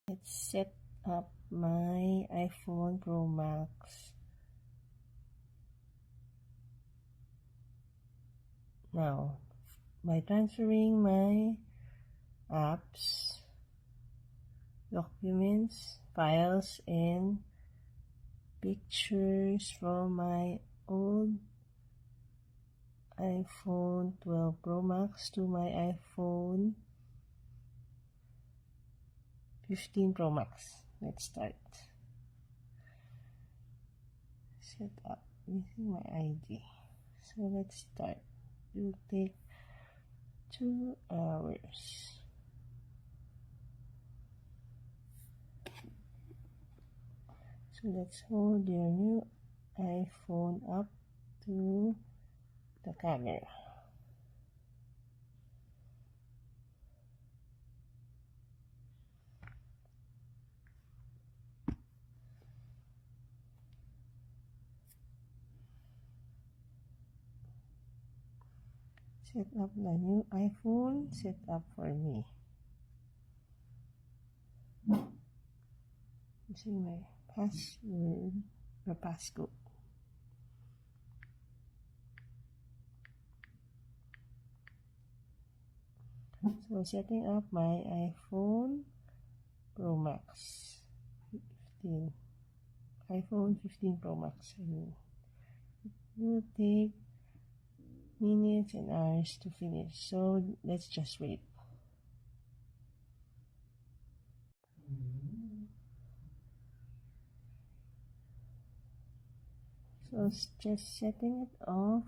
Let's set up my iPhone Pro Max. Now, by transferring my apps, documents, files, and pictures from my old iPhone 12 Pro Max to my iPhone 15 Pro Max. Let's start. Set up using my ID. So let's start. It will take 2 hours. So let's hold your new iPhone up to the camera. Set up the new iPhone set up for me. Using my password or passcode. So setting up my iPhone Pro Max 15. iPhone 15 Pro Max. I mean, it will take minutes and hours to finish. So let's just wait. So just setting it off.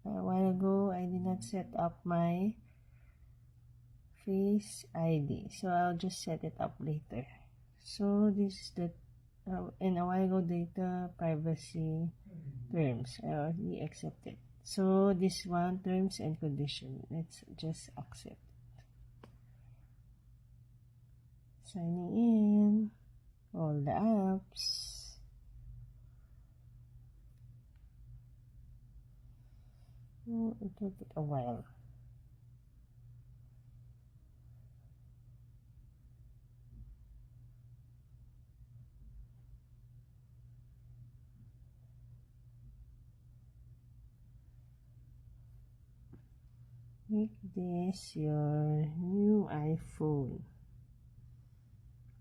A while ago, I did not set up my Face ID, so I'll just set it up later. So this is the and a while ago data privacy terms. I already accepted. So this one, terms and condition. Let's just accept. Signing in all the apps. Oh, it will take a while. Make this your new iPhone.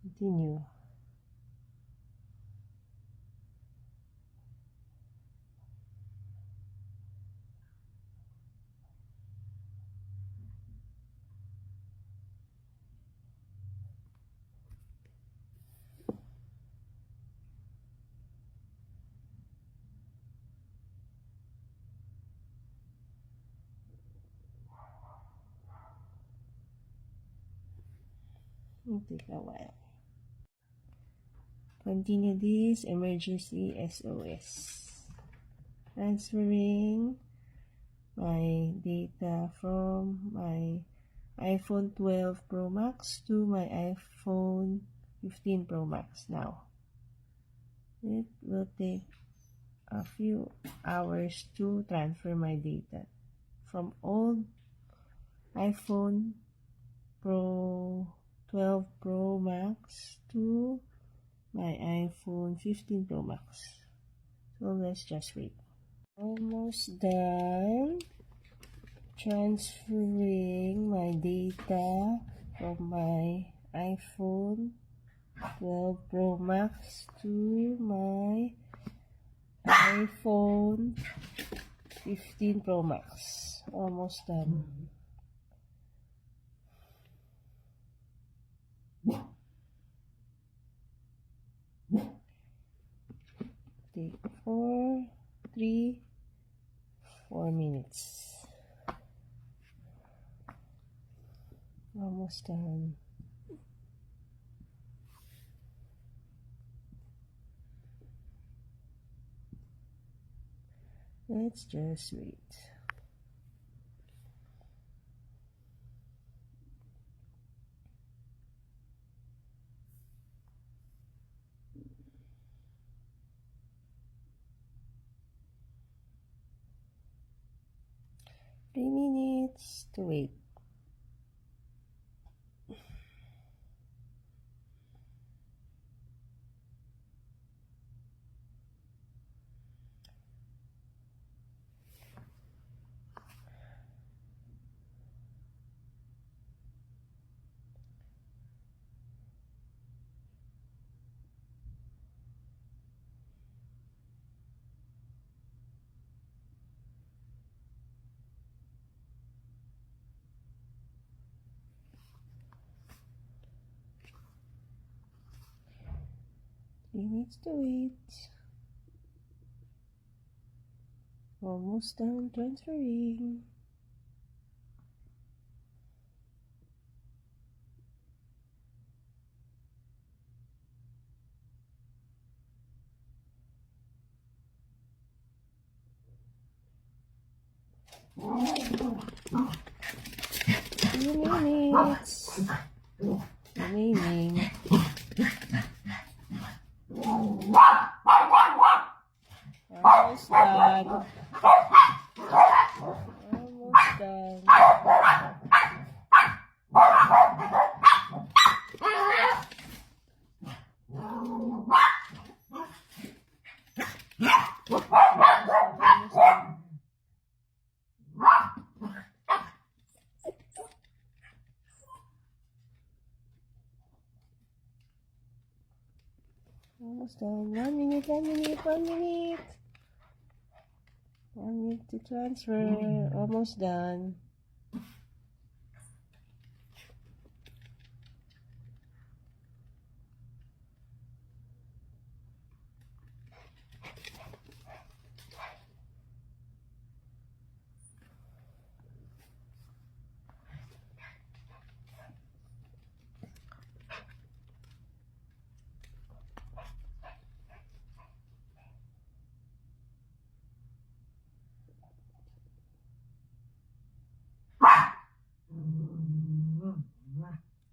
Continue. It will take a while. Continue this emergency SOS. Transferring my data from my iPhone 12 Pro Max to my iPhone 15 Pro Max now. It will take a few hours to transfer my data from old iPhone 12 Pro Max to my iPhone 15 Pro Max. So let's just wait. Almost done transferring my data from my iPhone 12 Pro Max to my iPhone 15 Pro Max. Almost done. Take 4 minutes. Almost done. Let's just wait. Three minutes to wait. minutes to wait. Almost done transferring. Few minutes remaining. Almost done. Almost done. Almost done. 1 minute, 1 minute, 1 minute. 1 minute to transfer. Almost done.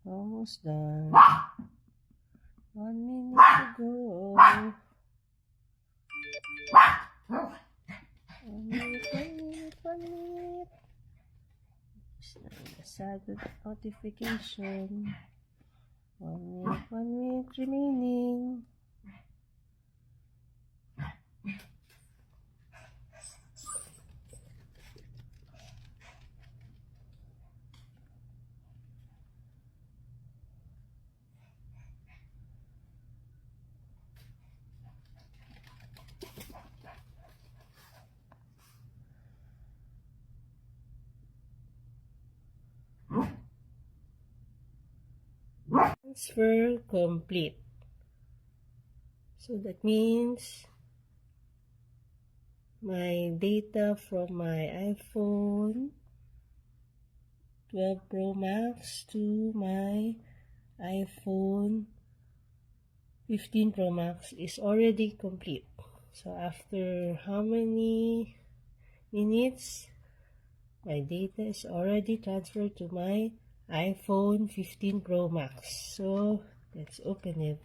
Almost done. 1 minute to go. 1 minute, 1 minute, 1 minute. Sad notification. 1 minute remaining. Transfer complete. So that means my data from my iPhone 12 Pro Max to my iPhone 15 Pro Max is already complete. So after how many minutes, my data is already transferred to my iPhone 15 Pro Max. So let's open it.